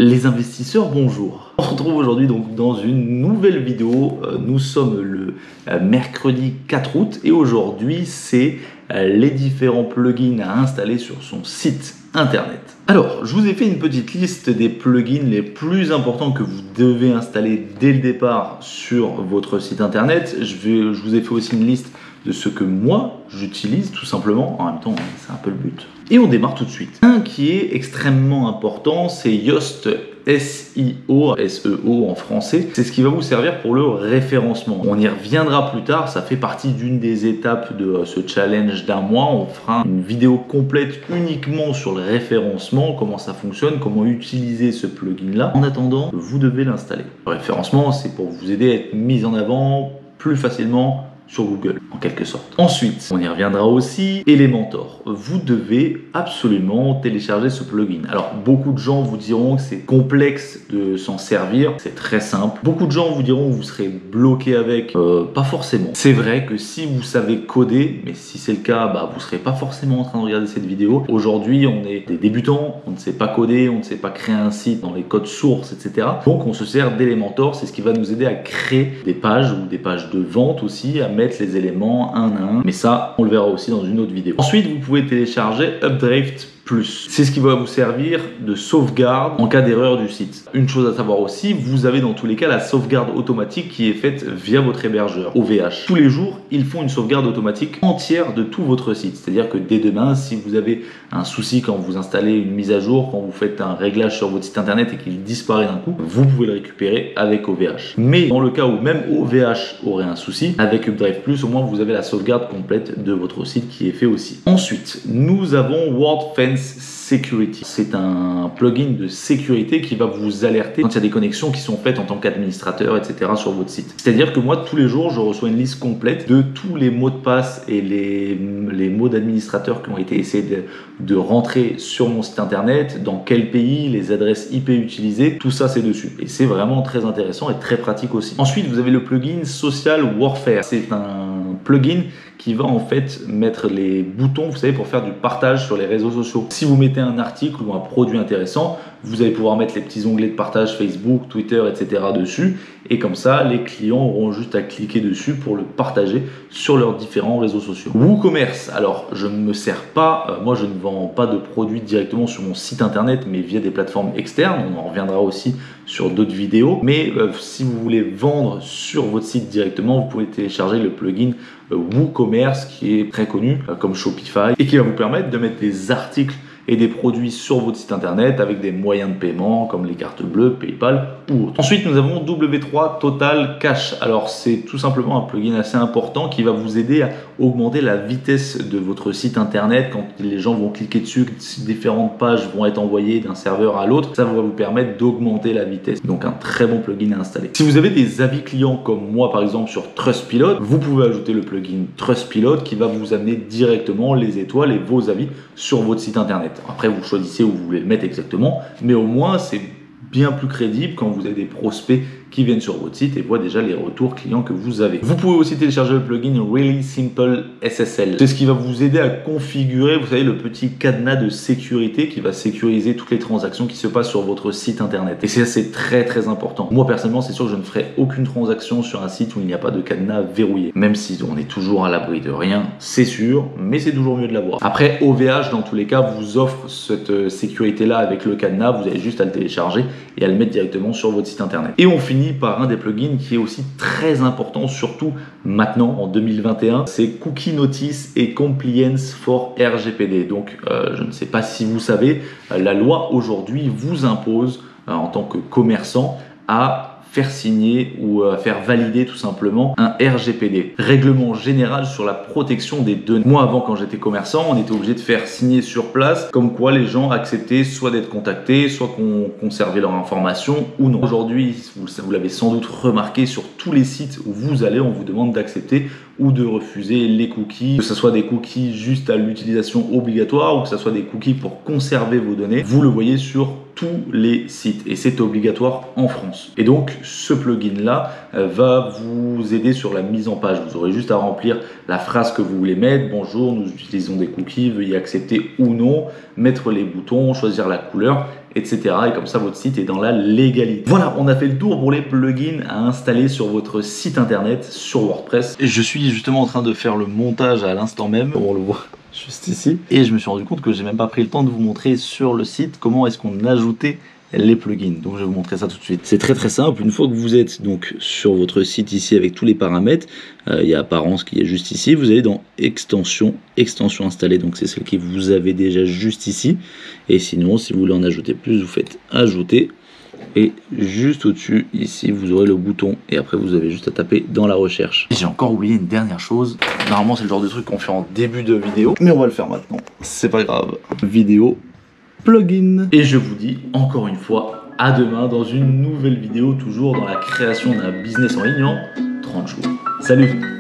Les investisseurs, bonjour. On se retrouve aujourd'hui donc dans une nouvelle vidéo. Nous sommes le mercredi 4 août et aujourd'hui c'est les différents plugins à installer sur son site internet. Alors, je vous ai fait une petite liste des plugins les plus importants que vous devez installer dès le départ sur votre site internet. Je vous ai fait aussi une liste de ce que moi j'utilise tout simplement. En même temps, c'est un peu le but. Et on démarre tout de suite. Un qui est extrêmement important, c'est Yoast SEO, SEO en français. C'est ce qui va vous servir pour le référencement. On y reviendra plus tard, ça fait partie d'une des étapes de ce challenge d'un mois. On fera une vidéo complète uniquement sur le référencement, comment ça fonctionne, comment utiliser ce plugin-là. En attendant, vous devez l'installer. Le référencement, c'est pour vous aider à être mis en avant plus facilement sur Google, en quelque sorte. Ensuite, on y reviendra aussi, Elementor. Vous devez absolument télécharger ce plugin. Alors, beaucoup de gens vous diront que c'est complexe de s'en servir. C'est très simple. Beaucoup de gens vous diront que vous serez bloqué avec. Pas forcément. C'est vrai que si vous savez coder, mais si c'est le cas, vous ne serez pas forcément en train de regarder cette vidéo. Aujourd'hui, on est des débutants, on ne sait pas coder, on ne sait pas créer un site dans les codes sources, etc. Donc, on se sert d'Elementor. C'est ce qui va nous aider à créer des pages ou des pages de vente aussi, à mettre les éléments un à un, mais ça on le verra aussi dans une autre vidéo. Ensuite vous pouvez télécharger Updraft Plus. C'est ce qui va vous servir de sauvegarde en cas d'erreur du site. Une chose à savoir aussi, vous avez dans tous les cas la sauvegarde automatique qui est faite via votre hébergeur, OVH. Tous les jours, ils font une sauvegarde automatique entière de tout votre site. C'est-à-dire que dès demain, si vous avez un souci quand vous installez une mise à jour, quand vous faites un réglage sur votre site internet et qu'il disparaît d'un coup, vous pouvez le récupérer avec OVH. Mais dans le cas où même OVH aurait un souci, avec Updraft Plus, au moins vous avez la sauvegarde complète de votre site qui est fait aussi. Ensuite, nous avons WordFence Security. C'est un plugin de sécurité qui va vous alerter quand il y a des connexions qui sont faites en tant qu'administrateur, etc. sur votre site. C'est-à-dire que moi, tous les jours, je reçois une liste complète de tous les mots de passe et les mots d'administrateur qui ont été essayés de rentrer sur mon site internet, dans quel pays, les adresses IP utilisées, tout ça c'est dessus. Et c'est vraiment très intéressant et très pratique aussi. Ensuite, vous avez le plugin Social Warfare. C'est un plugin qui va en fait mettre les boutons, vous savez, pour faire du partage sur les réseaux sociaux. Si vous mettez un article ou un produit intéressant, vous allez pouvoir mettre les petits onglets de partage Facebook, Twitter, etc. dessus. Et comme ça, les clients auront juste à cliquer dessus pour le partager sur leurs différents réseaux sociaux. WooCommerce, alors je ne me sers pas, moi je ne vends pas de produits directement sur mon site internet, mais via des plateformes externes. On en reviendra aussi sur d'autres vidéos. Mais si vous voulez vendre sur votre site directement, vous pouvez télécharger le plugin WooCommerce qui est très connu comme Shopify et qui va vous permettre de mettre des articles et des produits sur votre site internet avec des moyens de paiement comme les cartes bleues, PayPal ou autres. Ensuite, nous avons W3 Total Cache. Alors, c'est tout simplement un plugin assez important qui va vous aider à augmenter la vitesse de votre site internet quand les gens vont cliquer dessus, différentes pages vont être envoyées d'un serveur à l'autre. Ça va vous permettre d'augmenter la vitesse. Donc, un très bon plugin à installer. Si vous avez des avis clients comme moi, par exemple, sur Trustpilot, vous pouvez ajouter le plugin Trustpilot qui va vous amener directement les étoiles et vos avis sur votre site internet. Après, vous choisissez où vous voulez le mettre exactement, mais au moins, c'est bien plus crédible quand vous avez des prospects qui viennent sur votre site et voient déjà les retours clients que vous avez. Vous pouvez aussi télécharger le plugin Really Simple SSL. C'est ce qui va vous aider à configurer, vous savez, le petit cadenas de sécurité qui va sécuriser toutes les transactions qui se passent sur votre site internet. Et ça, c'est très très important. Moi, personnellement, c'est sûr que je ne ferai aucune transaction sur un site où il n'y a pas de cadenas verrouillé. Même si on est toujours à l'abri de rien, c'est sûr, mais c'est toujours mieux de l'avoir. Après, OVH, dans tous les cas, vous offre cette sécurité-là avec le cadenas. Vous avez juste à le télécharger et à le mettre directement sur votre site internet. Et on finit par un des plugins qui est aussi très important, surtout maintenant en 2021, c'est Cookie Notice et Compliance for RGPD. Donc je ne sais pas si vous savez, la loi aujourd'hui vous impose en tant que commerçant à faire signer ou faire valider tout simplement un RGPD, Règlement Général sur la protection des données. Moi avant, quand j'étais commerçant, on était obligé de faire signer sur place comme quoi les gens acceptaient soit d'être contactés, soit qu'on conservait leur information ou non. Aujourd'hui, vous l'avez sans doute remarqué, sur tous les sites où vous allez, on vous demande d'accepter ou de refuser les cookies, que ce soit des cookies juste à l'utilisation obligatoire ou que ce soit des cookies pour conserver vos données. Vous le voyez sur tous les sites et c'est obligatoire en France. Et donc ce plugin là va vous aider sur la mise en page. Vous aurez juste à remplir la phrase que vous voulez mettre. Bonjour, nous utilisons des cookies, veuillez accepter ou non, mettre les boutons, choisir la couleur etc. Et comme ça, votre site est dans la légalité. Voilà, on a fait le tour pour les plugins à installer sur votre site internet sur WordPress. Et je suis justement en train de faire le montage à l'instant même, on le voit juste ici. Et je me suis rendu compte que j'ai même pas pris le temps de vous montrer sur le site comment est-ce qu'on ajoutait les plugins. Donc je vais vous montrer ça tout de suite. C'est très simple. Une fois que vous êtes donc sur votre site ici avec tous les paramètres, il y a apparence qui est juste ici. Vous allez dans extension installée. Donc c'est celle que vous avez déjà juste ici. Et sinon, si vous voulez en ajouter plus, vous faites ajouter. Et juste au-dessus, ici, vous aurez le bouton. Et après, vous avez juste à taper dans la recherche. J'ai encore oublié une dernière chose. Normalement, c'est le genre de truc qu'on fait en début de vidéo. Mais on va le faire maintenant. C'est pas grave. Vidéo. Plugin. Et je vous dis encore une fois à demain dans une nouvelle vidéo, toujours dans la création d'un business en ligne en 30 jours. Salut!